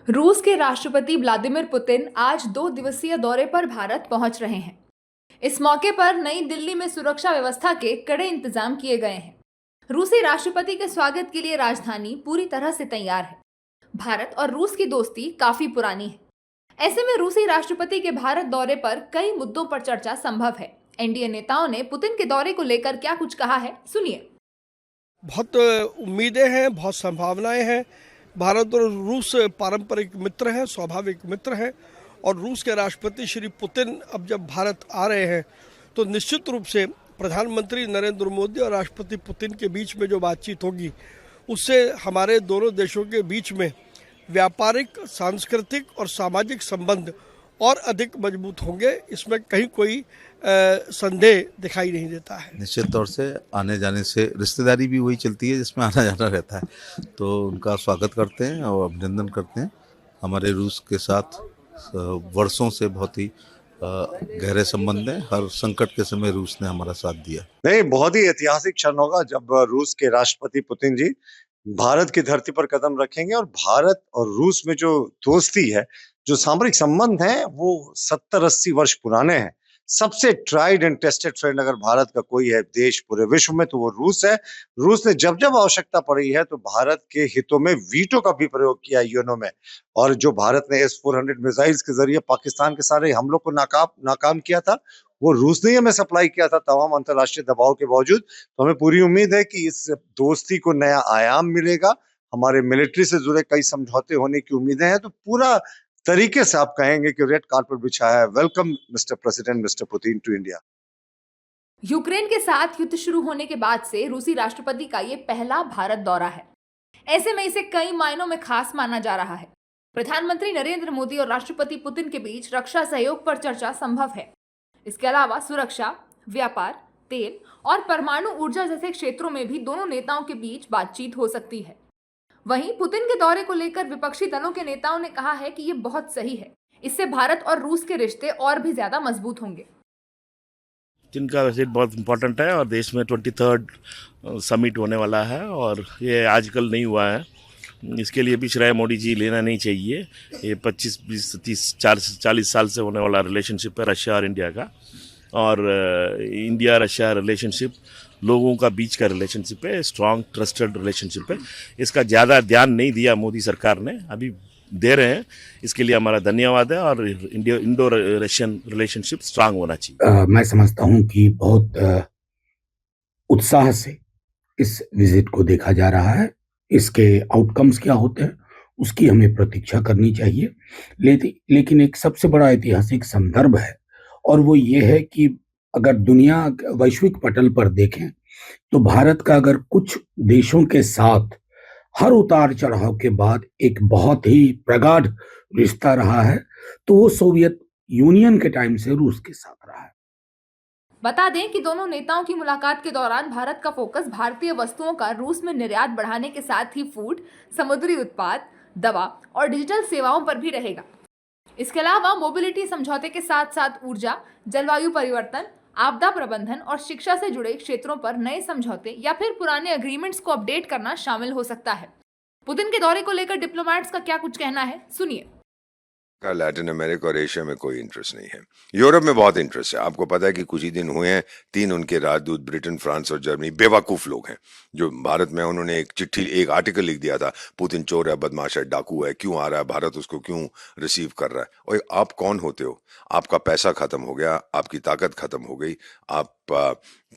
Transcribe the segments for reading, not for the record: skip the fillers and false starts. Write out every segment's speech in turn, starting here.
रूस के राष्ट्रपति व्लादिमीर पुतिन आज 2 दिवसीय दौरे पर भारत पहुंच रहे हैं। इस मौके पर नई दिल्ली में सुरक्षा व्यवस्था के कड़े इंतजाम किए गए हैं। रूसी राष्ट्रपति के स्वागत के लिए राजधानी पूरी तरह से तैयार है। भारत और रूस की दोस्ती काफी पुरानी है। ऐसे में रूसी राष्ट्रपति के भारत दौरे पर कई मुद्दों पर चर्चा संभव है। एनडीए नेताओं ने पुतिन के दौरे को लेकर क्या कुछ कहा है, सुनिए। बहुत उम्मीदें हैं, बहुत संभावनाएं हैं। भारत और रूस पारंपरिक मित्र हैं, स्वाभाविक मित्र हैं और रूस के राष्ट्रपति श्री पुतिन अब जब भारत आ रहे हैं तो निश्चित रूप से प्रधानमंत्री नरेंद्र मोदी और राष्ट्रपति पुतिन के बीच में जो बातचीत होगी उससे हमारे दोनों देशों के बीच में व्यापारिक, सांस्कृतिक और सामाजिक संबंध और अधिक मजबूत होंगे। इसमें कहीं कोई संदेह दिखाई नहीं देता है। निश्चित तौर से आने जाने से रिश्तेदारी भी वही चलती है जिसमें आना जाना रहता है, तो उनका स्वागत करते हैं और अभिनंदन करते हैं। हमारे रूस के साथ वर्षों से बहुत ही गहरे संबंध हैं। हर संकट के समय रूस ने हमारा साथ दिया। नहीं, बहुत ही ऐतिहासिक क्षण होगा जब रूस के राष्ट्रपति पुतिन जी भारत की धरती पर कदम रखेंगे और भारत और रूस में जो दोस्ती है, जो सामरिक संबंध है, वो 70-80 वर्ष पुराने हैं। सबसे ट्राइड एंड टेस्टेड फ्रेंड अगर भारत का कोई है देश पूरे विश्व में तो वो रूस है। रूस ने जब जब आवश्यकता पड़ी है तो भारत के हितों में वीटो का भी प्रयोग किया यूएनओ में, और जो भारत ने S-400 मिसाइल्स के जरिए पाकिस्तान के सारे हमलों को नाकाम किया था, वो रूस ने हमें सप्लाई किया था तमाम अंतर्राष्ट्रीय दबाव के बावजूद। तो हमें पूरी उम्मीद है कि इस दोस्ती को नया आयाम मिलेगा। हमारे मिलिट्री से जुड़े कई समझौते होने की उम्मीदें हैं, तो पूरा तरीके से आप कहेंगे कि रेड कार्पेट बिछाया है। Welcome mister president, mister Putin to India. Ukraine के साथ युद्ध शुरू होने के बाद से रूसी राष्ट्रपति का ये पहला भारत दौरा है। ऐसे में इसे कई मायनों में खास माना जा रहा है। प्रधानमंत्री नरेंद्र मोदी और राष्ट्रपति पुतिन के बीच रक्षा सहयोग पर चर्चा संभव है। इसके अलावा सुरक्षा, व्यापार, तेल और परमाणु ऊर्जा जैसे क्षेत्रों में भी दोनों नेताओं के बीच बातचीत हो सकती है। वहीं पुतिन के दौरे को लेकर विपक्षी दलों के नेताओं ने कहा है कि ये बहुत सही है। इससे भारत और रूस के रिश्ते और भी ज्यादा मजबूत होंगे। चीन का विजिट बहुत इम्पोर्टेंट है और देश में 23rd समिट होने वाला है और ये आजकल नहीं हुआ है। इसके लिए भी श्रेय मोदी जी लेना नहीं चाहिए। ये 25, 20, 30, 40 साल से होने वाला रिलेशनशिप है रशिया और इंडिया का, और इंडिया रशिया रिलेशनशिप लोगों का बीच का रिलेशनशिप है, स्ट्रॉन्ग ट्रस्टेड रिलेशनशिप है। इसका ज़्यादा ध्यान नहीं दिया मोदी सरकार ने, अभी दे रहे हैं। इसके लिए हमारा धन्यवाद है और इंडो रशियन रिलेशनशिप स्ट्रांग होना चाहिए। मैं समझता हूं कि बहुत उत्साह से इस विजिट को देखा जा रहा है। इसके आउटकम्स क्या होते हैं उसकी हमें प्रतीक्षा करनी चाहिए। लेकिन एक सबसे बड़ा ऐतिहासिक संदर्भ है और वो ये है कि अगर दुनिया वैश्विक पटल पर देखें तो भारत का अगर कुछ देशों के साथ हर उतार चढ़ाव के बाद एक बहुत ही प्रगाढ़ रिश्ता रहा है तो वो सोवियत यूनियन के टाइम से रूस के साथ रहा है। बता दें कि दोनों नेताओं की मुलाकात के दौरान भारत का फोकस भारतीय वस्तुओं का रूस में निर्यात बढ़ाने के साथ ही फूड, समुद्री उत्पाद, दवा और डिजिटल सेवाओं पर भी रहेगा। इसके अलावा मोबिलिटी समझौते के साथ साथ ऊर्जा, जलवायु परिवर्तन, आपदा प्रबंधन और शिक्षा से जुड़े क्षेत्रों पर नए समझौते या फिर पुराने एग्रीमेंट्स को अपडेट करना शामिल हो सकता है। पुतिन के दौरे को लेकर डिप्लोमैट्स का क्या कुछ कहना है, सुनिए। का लैटिन अमेरिका और एशिया में कोई इंटरेस्ट नहीं है। यूरोप में बहुत इंटरेस्ट है। आपको पता है कि कुछ ही दिन हुए हैं 3 उनके राजदूत ब्रिटेन, फ्रांस और जर्मनी बेवकूफ लोग हैं जो भारत में, उन्होंने एक आर्टिकल लिख दिया था, पुतिन चोर है, बदमाश है, डाकू है, क्यों आ रहा है भारत, उसको क्यों रिसीव कर रहा है। और आप कौन होते हो? आपका पैसा खत्म हो गया, आपकी ताकत खत्म हो गई, आप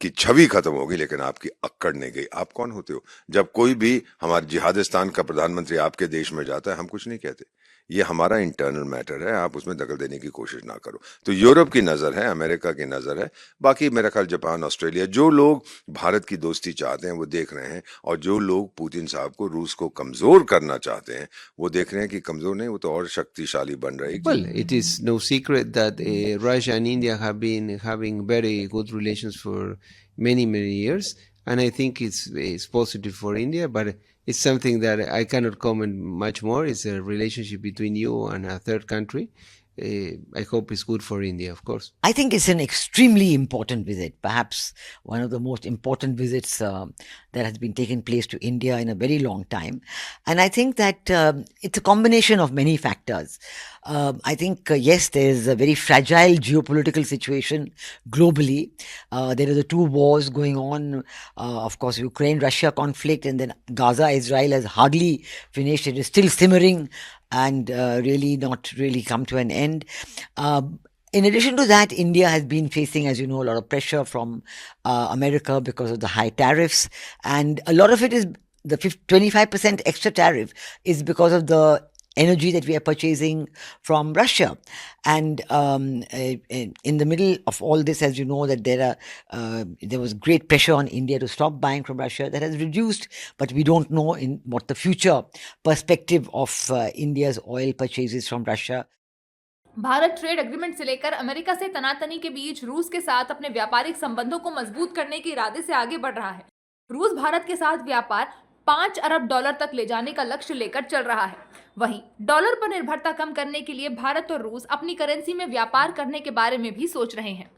की छवि खत्म हो गई, लेकिन आपकी अक्कड़ नहीं गई। आप कौन होते हो? जब कोई भी हमारे जिहादिस्तान का प्रधानमंत्री आपके देश में जाता है, हम कुछ नहीं कहते। ये हमारा इंटरनल मैटर है, आप उसमें दखल देने की कोशिश ना करो। तो यूरोप की नज़र है, अमेरिका की नज़र है, बाकी मेरा ख्याल जापान, ऑस्ट्रेलिया, जो लोग भारत की दोस्ती चाहते हैं वो देख रहे हैं, और जो लोग पुतिन साहब को, रूस को कमज़ोर करना चाहते हैं वो देख रहे हैं कि कमज़ोर नहीं, वो तो और शक्तिशाली बन रहे हैं। Well, it is no secret that Russia and India have been having very good relations for many years, and I think it's positive for India, but it's something that I cannot comment much more. It's a relationship between you and a third country. I hope it's good for India, of course. I think it's an extremely important visit, perhaps one of the most important visits that has been taking place to India in a very long time. And I think that it's a combination of many factors. I think, yes, there's a very fragile geopolitical situation globally. There are the two wars going on, of course, Ukraine-Russia conflict, and then Gaza-Israel has hardly finished. It is still simmering and really not really come to an end. In addition to that, India has been facing, as you know, a lot of pressure from America because of the high tariffs. And a lot of it is the 25% extra tariff is because of the energy that we are purchasing from Russia. And in the middle of all this, as you know, that there was great pressure on India to stop buying from Russia. That has reduced, but we don't know in what the future perspective of India's oil purchases from Russia. Bharat trade agreement से लेकर America से तनातनी के बीच रूस के साथ अपने व्यापारिक संबंधों को मजबूत करने के इरादे से आगे बढ़ रहा है। रूस भारत के साथ व्यापार 5 अरब डॉलर तक ले जाने का लक्ष्य लेकर चल रहा है। वहीं डॉलर पर निर्भरता कम करने के लिए भारत और रूस अपनी करेंसी में व्यापार करने के बारे में भी सोच रहे हैं।